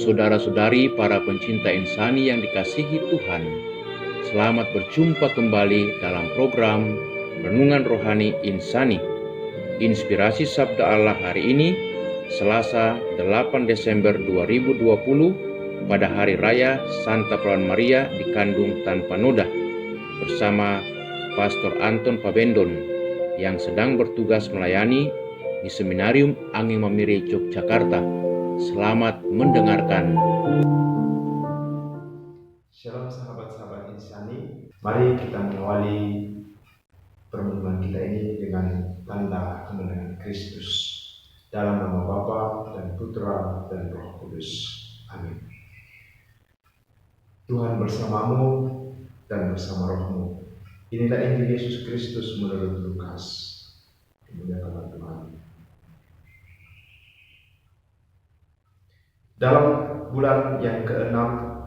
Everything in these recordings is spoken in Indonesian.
saudara-saudari para pencinta insani yang dikasihi Tuhan. Selamat berjumpa kembali dalam program Renungan Rohani Insani. Inspirasi Sabda Allah hari ini, Selasa 8 Desember 2020, pada Hari Raya Santa Perawan Maria dikandung tanpa noda, bersama Pastor Anton Pabendon yang sedang bertugas melayani di Seminarium Angin Mamiri, Yogyakarta. Selamat mendengarkan. Shalom sahabat-sahabat insani. Mari kita mengawali pertemuan kita ini dengan tanda kemenangan Kristus. Dalam nama Bapa dan Putra dan Roh Kudus. Amin. Tuhan bersamamu dan bersama rohmu. Inilah Injil Yesus Kristus menurut Lukas. Dimuliakanlah Tuhan. Dalam bulan yang ke-6,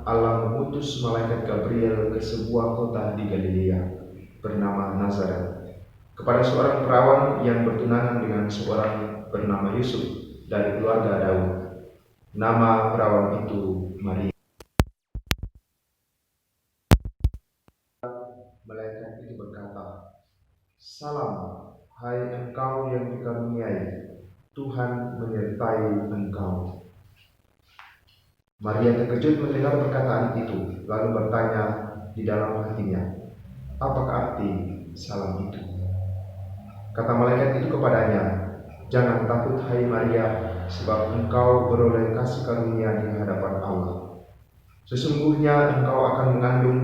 Allah mengutus malaikat Gabriel ke sebuah kota di Galilea bernama Nazaret kepada seorang perawan yang bertunangan dengan seorang bernama Yusuf dari keluarga Daud. Nama perawan itu Maria. Malaikat itu berkata, "Salam, hai engkau yang dikaruniai, Tuhan menyertai engkau." Maria terkejut mendengar perkataan itu, lalu bertanya di dalam hatinya, "Apakah arti salam itu?" Kata malaikat itu kepadanya, "Jangan takut hai Maria, sebab engkau beroleh kasih karunia di hadapan Allah. Sesungguhnya engkau akan mengandung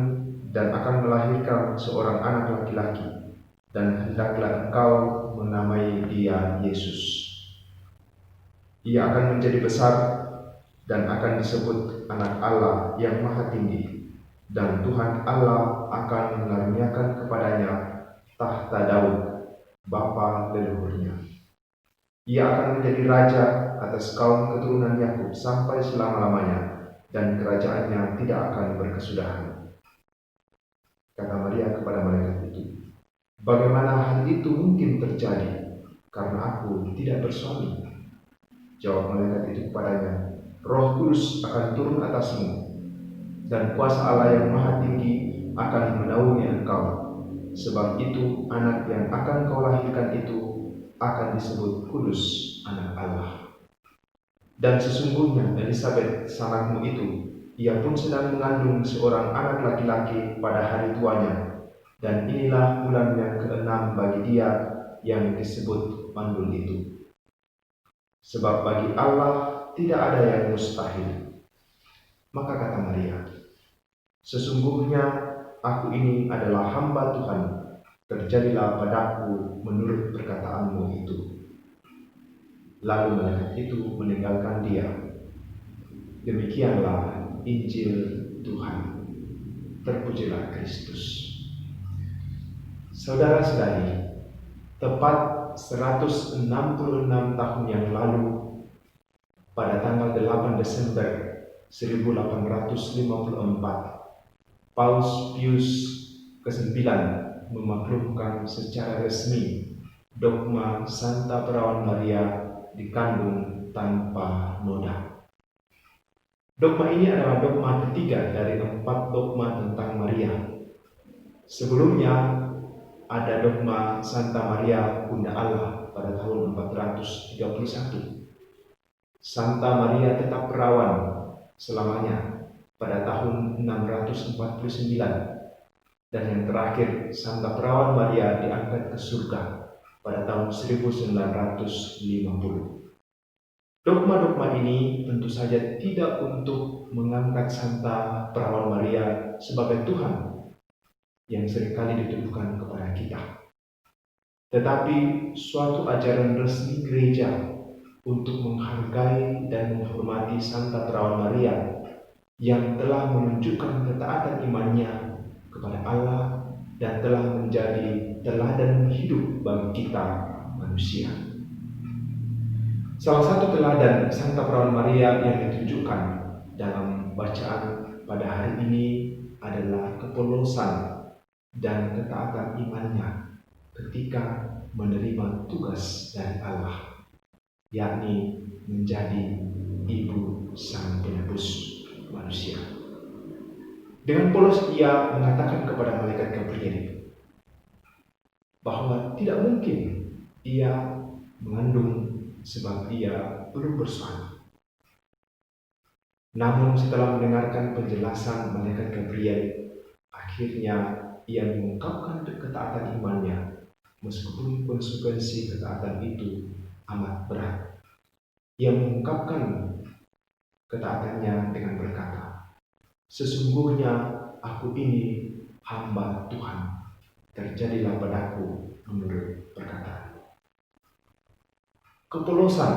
dan akan melahirkan seorang anak laki-laki, dan hendaklah engkau menamai dia Yesus. Ia akan menjadi besar dan akan disebut Anak Allah yang Maha Tinggi, dan Tuhan Allah akan mengaruniakan kepadanya tahta Daud, bapa leluhurnya. Ia akan menjadi raja atas kaum keturunan Yakub sampai selama-lamanya, dan kerajaannya tidak akan berkesudahan." Kata Maria kepada malaikat itu, "Bagaimana hal itu mungkin terjadi, karena aku tidak bersuami?" Jawab malaikat itu kepadanya, "Roh Kudus akan turun atasmu, dan kuasa Allah yang Maha Tinggi akan menaungi engkau. Sebab itu anak yang akan kau lahirkan itu akan disebut kudus, Anak Allah. Dan sesungguhnya Elisabet sanakmu itu, ia pun sedang mengandung seorang anak laki-laki pada hari tuanya, dan inilah bulan yang ke-6 bagi dia yang disebut mandul itu. Sebab bagi Allah tidak ada yang mustahil." Maka kata Maria, "Sesungguhnya aku ini adalah hamba Tuhan, terjadilah padaku menurut perkataanmu itu." Lalu malaikat itu meninggalkan dia. Demikianlah Injil Tuhan. Terpujilah Kristus. Saudara-saudari, tepat 166 tahun yang lalu, pada tanggal 8 Desember 1854, Paus Pius ke-9 memaklumkan secara resmi dogma Santa Perawan Maria dikandung tanpa noda. Dogma ini adalah dogma ketiga dari 4 dogma tentang Maria. Sebelumnya ada dogma Santa Maria Bunda Allah pada tahun 431. Santa Maria tetap perawan selamanya pada tahun 649. Dan yang terakhir, Santa Perawan Maria diangkat ke surga pada tahun 1950. Dogma-dogma ini tentu saja tidak untuk mengangkat Santa Perawan Maria sebagai Tuhan yang seringkali dituduhkan kepada kita, tetapi suatu ajaran resmi gereja untuk menghargai dan menghormati Santa Perawan Maria yang telah menunjukkan ketaatan imannya kepada Allah dan telah menjadi teladan hidup bagi kita manusia. Salah satu teladan Santa Perawan Maria yang ditunjukkan dalam bacaan pada hari ini adalah kepolosan dan ketaatan imannya ketika menerima tugas dari Allah, yakni menjadi ibu sang penebus manusia. Dengan polos ia mengatakan kepada malaikat Gabriel bahwa tidak mungkin ia mengandung sebab ia belum bersuami. Namun setelah mendengarkan penjelasan malaikat Gabriel, akhirnya ia mengungkapkan ketaatan imannya meskipun konsekuensi ketaatan itu amat berat. Ia mengungkapkan ketaatannya dengan berkata, "Sesungguhnya aku ini hamba Tuhan, terjadilah padaku menurut perkataanmu." Kepolosan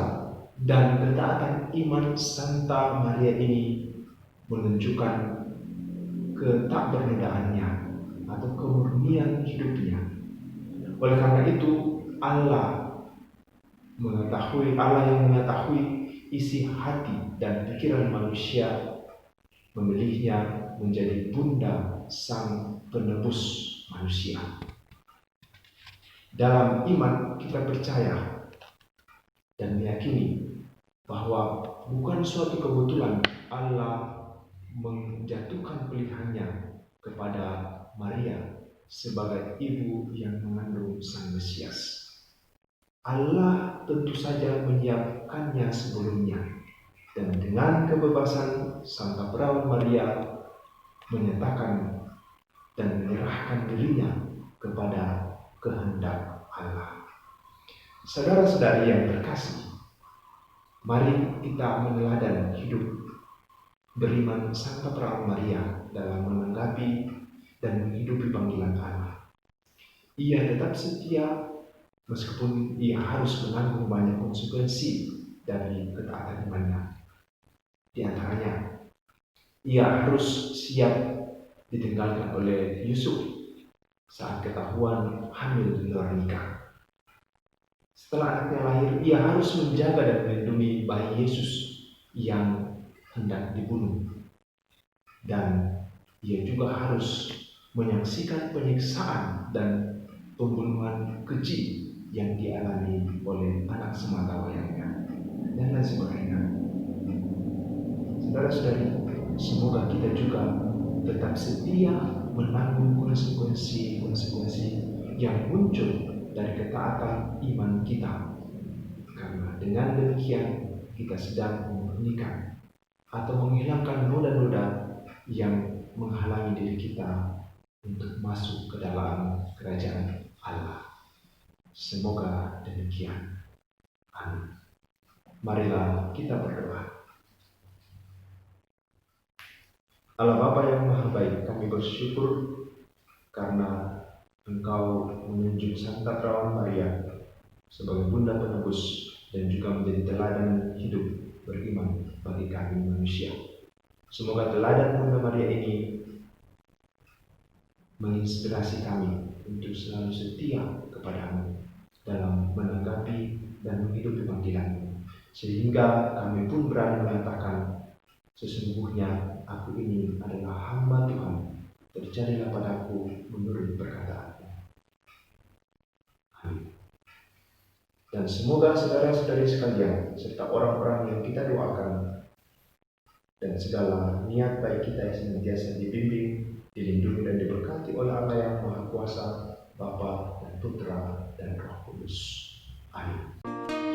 dan ketaatan iman Santa Maria ini menunjukkan ketakbernodaannya atau kemurnian hidupnya. Oleh karena itu, Allah yang mengetahui isi hati dan pikiran manusia memilihnya menjadi bunda sang penebus manusia. Dalam iman kita percaya dan meyakini bahwa bukan suatu kebetulan Allah menjatuhkan pilihannya kepada Maria sebagai ibu yang mengandung sang Mesias. Allah tentu saja menyiapkannya sebelumnya, dan dengan kebebasan Santa Perawan Maria menyatakan dan menyerahkan dirinya kepada kehendak Allah. Saudara-saudari yang terkasih, mari kita meneladan hidup beriman Santa Perawan Maria dalam menanggapi dan menghidupi panggilan Allah. Ia tetap setia meskipun ia harus menanggung banyak konsekuensi dari ketaatan imannya. Di antaranya, ia harus siap ditinggalkan oleh Yusuf saat ketahuan hamil di luar nikah. Setelah anaknya lahir, ia harus menjaga dan melindungi bayi Yesus yang hendak dibunuh. Dan ia juga harus menyaksikan penyiksaan dan pembunuhan keji yang dialami oleh anak sematawayangnya dan lain sebagainya. Saudara-saudari, semoga kita juga tetap setia menanggung konsekuensi-konsekuensi yang muncul dari ketaatan iman kita, karena dengan demikian kita sedang memurnikan atau menghilangkan noda-noda yang menghalangi diri kita untuk masuk ke dalam kerajaan Allah. Semoga demikian. Amin. Marilah kita berdoa. Allah Bapa yang Maha Baik, kami bersyukur karena Engkau menunjuk Santa Perawan Maria sebagai bunda penebus dan juga menjadi teladan hidup beriman bagi kami manusia. Semoga teladan Bunda Maria ini menginspirasi kami untuk selalu setia kepadamu dalam menanggapi dan menghidupi panggilan-Mu, sehingga kami pun berani mengatakan, sesungguhnya aku ini adalah hamba Tuhan, terjadilah padaku menurut perkataan-Mu. Amin. Dan semoga saudara-saudari sekalian serta orang-orang yang kita doakan dan segala niat baik kita yang senantiasa dibimbing, dilindungi dan diberkati oleh Allah yang Maha Kuasa, Bapa dan Putra dan Roh Kudus. Amin.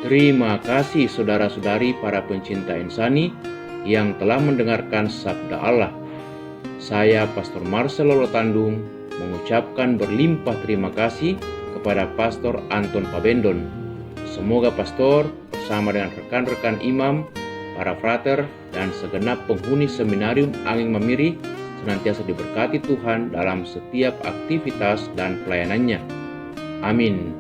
Terima kasih saudara-saudari para pencinta insani yang telah mendengarkan sabda Allah. Saya Pastor Marcelo Lotandung mengucapkan berlimpah terima kasih kepada Pastor Anton Pabendon. Semoga Pastor bersama dengan rekan-rekan imam, para frater, dan segenap penghuni seminarium Angin Mamiri senantiasa diberkati Tuhan dalam setiap aktivitas dan pelayanannya. Amin.